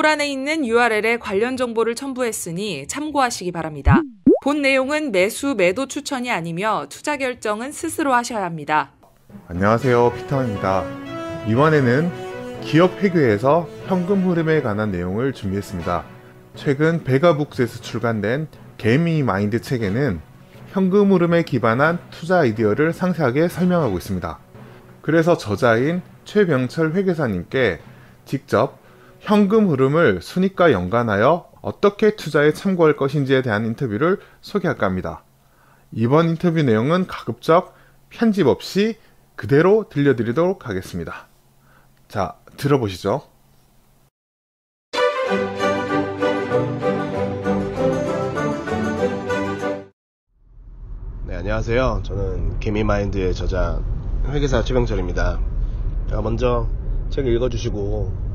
정보란에 있는 URL에 관련 정보를 첨부했으니 참고하시기 바랍니다. 본 내용은 매수, 매도 추천이 아니며 투자 결정은 스스로 하셔야 합니다. 안녕하세요, 피터입니다. 이번에는 기업 회계에서 현금 흐름에 관한 내용을 준비했습니다. 최근 베가북스에서 출간된 개미 마인드 책에는 현금 흐름에 기반한 투자 아이디어를 상세하게 설명하고 있습니다. 그래서 저자인 최병철 회계사님께 직접 현금 흐름을 순위과 연관하여 어떻게 투자에 참고할 것인지에 대한 인터뷰를 소개할까 합니다. 이번 인터뷰 내용은 가급적 편집 없이 그대로 들려드리도록 하겠습니다. 자, 들어보시죠. 네, 안녕하세요. 저는 개미마인드의 저자 회계사 최병철입니다. 먼저 책 읽어주시고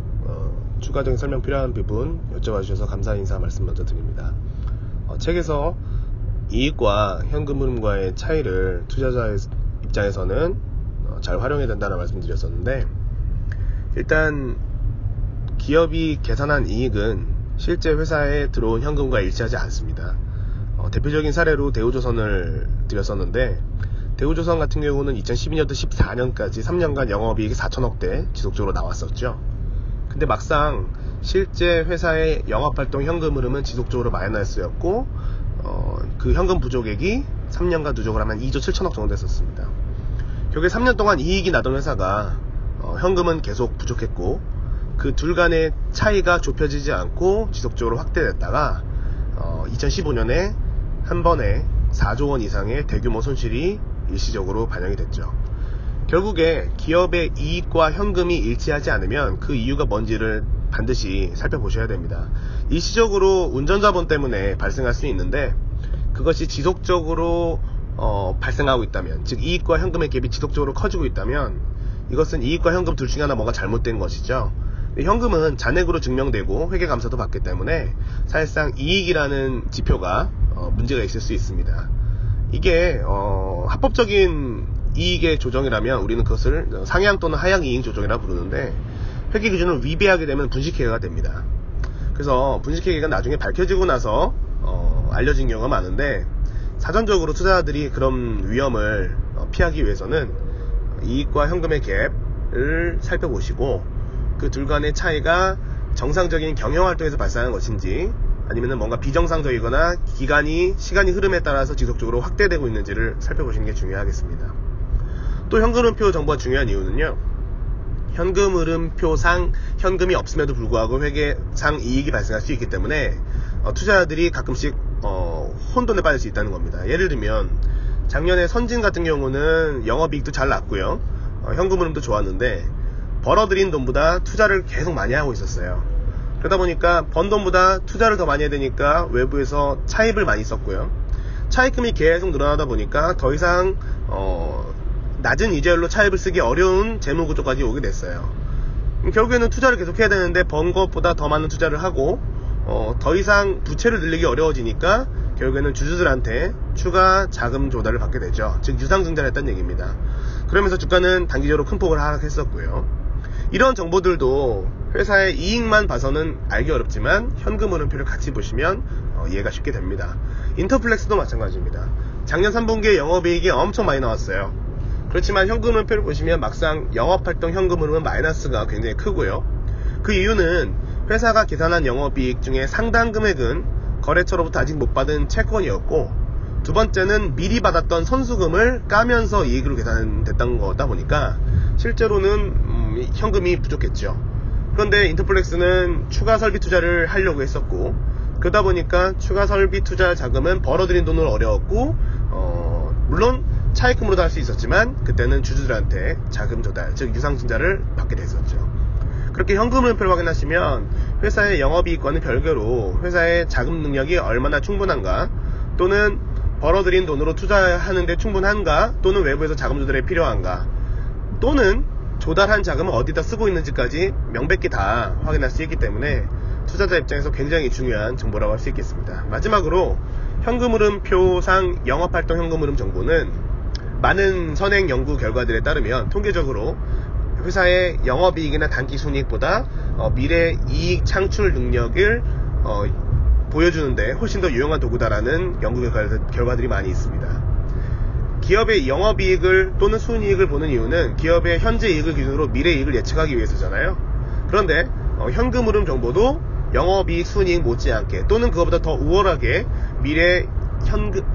추가적인 설명 필요한 부분 여쭤봐 주셔서 감사 인사 말씀 먼저 드립니다. 책에서 이익과 현금 흐름과의 차이를 투자자의 입장에서는 잘 활용해야 된다는 말씀 드렸었는데, 일단 기업이 계산한 이익은 실제 회사에 들어온 현금과 일치하지 않습니다. 대표적인 사례로 대우조선을 드렸었는데, 대우조선 같은 경우는 2012년부터 14년까지 3년간 영업이익이 4천억대 지속적으로 나왔었죠. 근데 막상 실제 회사의 영업활동 현금 흐름은 지속적으로 마이너스였고, 그 현금 부족액이 3년간 누적을 하면 2조 7천억 정도 됐었습니다. 결국에 3년 동안 이익이 나던 회사가 현금은 계속 부족했고, 그 둘 간의 차이가 좁혀지지 않고 지속적으로 확대됐다가 2015년에 한 번에 4조 원 이상의 대규모 손실이 일시적으로 반영이 됐죠. 결국에 기업의 이익과 현금이 일치하지 않으면 그 이유가 뭔지를 반드시 살펴보셔야 됩니다. 일시적으로 운전자본 때문에 발생할 수 있는데, 그것이 지속적으로 발생하고 있다면, 즉 이익과 현금의 갭이 지속적으로 커지고 있다면 이것은 이익과 현금 둘 중에 하나 뭔가 잘못된 것이죠. 현금은 잔액으로 증명되고 회계감사도 받기 때문에 사실상 이익이라는 지표가 문제가 있을 수 있습니다. 이게 합법적인 이익의 조정이라면 우리는 그것을 상향 또는 하향 이익 조정이라 부르는데, 회계 기준을 위배하게 되면 분식회계가 됩니다. 그래서 분식회계가 나중에 밝혀지고 나서 알려진 경우가 많은데, 사전적으로 투자자들이 그런 위험을 피하기 위해서는 이익과 현금의 갭을 살펴보시고, 그 둘 간의 차이가 정상적인 경영활동에서 발생하는 것인지 아니면 뭔가 비정상적이거나 시간이 흐름에 따라서 지속적으로 확대되고 있는지를 살펴보시는 게 중요하겠습니다. 또 현금 흐름표 정보가 중요한 이유는요, 현금 흐름표상 현금이 없음에도 불구하고 회계상 이익이 발생할 수 있기 때문에 투자자들이 가끔씩 혼돈에 빠질 수 있다는 겁니다. 예를 들면 작년에 선진 같은 경우는 영업이익도 잘 났고요, 현금 흐름도 좋았는데 벌어들인 돈보다 투자를 계속 많이 하고 있었어요. 그러다 보니까 번 돈보다 투자를 더 많이 해야 되니까 외부에서 차입을 많이 썼고요, 차입금이 계속 늘어나다 보니까 더 이상 낮은 이자율로 차입을 쓰기 어려운 재무구조까지 오게 됐어요. 결국에는 투자를 계속 해야 되는데 번 것보다 더 많은 투자를 하고 더 이상 부채를 늘리기 어려워지니까 결국에는 주주들한테 추가 자금 조달을 받게 되죠. 즉 유상증자를 했다는 얘기입니다. 그러면서 주가는 단기적으로 큰 폭을 하락했었고요. 이런 정보들도 회사의 이익만 봐서는 알기 어렵지만 현금 흐름표를 같이 보시면 이해가 쉽게 됩니다. 인터플렉스도 마찬가지입니다. 작년 3분기에 영업이익이 엄청 많이 나왔어요. 그렇지만 현금 흐름표를 보시면 막상 영업활동 현금 흐름은 마이너스가 굉장히 크고요. 그 이유는 회사가 계산한 영업이익 중에 상당 금액은 거래처로부터 아직 못 받은 채권이었고, 두 번째는 미리 받았던 선수금을 까면서 이익으로 계산됐던 거다 보니까 실제로는 현금이 부족했죠. 그런데 인터플렉스는 추가 설비 투자를 하려고 했었고, 그러다 보니까 추가 설비 투자 자금은 벌어들인 돈은 어려웠고, 물론 차입금으로도 할 수 있었지만 그때는 주주들한테 자금 조달, 즉 유상증자를 받게 됐었죠. 그렇게 현금 흐름표를 확인하시면 회사의 영업이익과는 별개로 회사의 자금 능력이 얼마나 충분한가, 또는 벌어들인 돈으로 투자하는데 충분한가, 또는 외부에서 자금 조달이 필요한가, 또는 조달한 자금을 어디다 쓰고 있는지까지 명백히 다 확인할 수 있기 때문에 투자자 입장에서 굉장히 중요한 정보라고 할 수 있겠습니다. 마지막으로 현금 흐름표상 영업활동 현금 흐름 정보는 많은 선행 연구 결과들에 따르면 통계적으로 회사의 영업이익이나 단기순이익보다 미래 이익 창출 능력을 보여주는데 훨씬 더 유용한 도구다라는 연구 결과들이 많이 있습니다. 기업의 영업이익을 또는 순이익을 보는 이유는 기업의 현재 이익을 기준으로 미래 이익을 예측하기 위해서잖아요. 그런데 현금 흐름 정보도 영업이익, 순이익 못지않게 또는 그것보다 더 우월하게 미래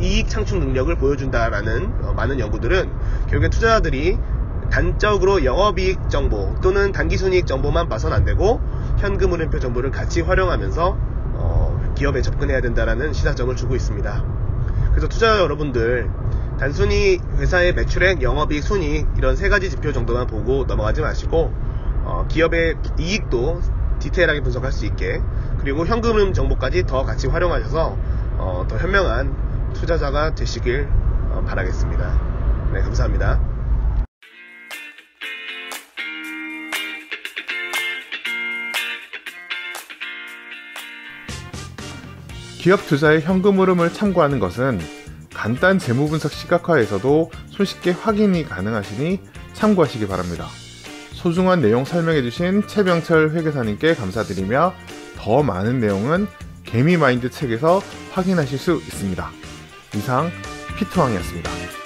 이익 창출 능력을 보여준다라는 많은 연구들은 결국에 투자자들이 단적으로 영업이익 정보 또는 단기순이익 정보만 봐서는 안되고 현금 흐름표 정보를 같이 활용하면서 기업에 접근해야 된다라는 시사점을 주고 있습니다. 그래서 투자자 여러분들 단순히 회사의 매출액, 영업이익, 순이익 이런 세 가지 지표 정도만 보고 넘어가지 마시고 기업의 이익도 디테일하게 분석할 수 있게, 그리고 현금 흐름 정보까지 더 같이 활용하셔서 더 현명한 투자자가 되시길 바라겠습니다. 네, 감사합니다. 기업 투자의 현금 흐름을 참고하는 것은 간단 재무분석 시각화에서도 손쉽게 확인이 가능하시니 참고하시기 바랍니다. 소중한 내용 설명해주신 최병철 회계사님께 감사드리며 더 많은 내용은 개미마인드 책에서 확인하실 수 있습니다. 이상 피트왕이었습니다.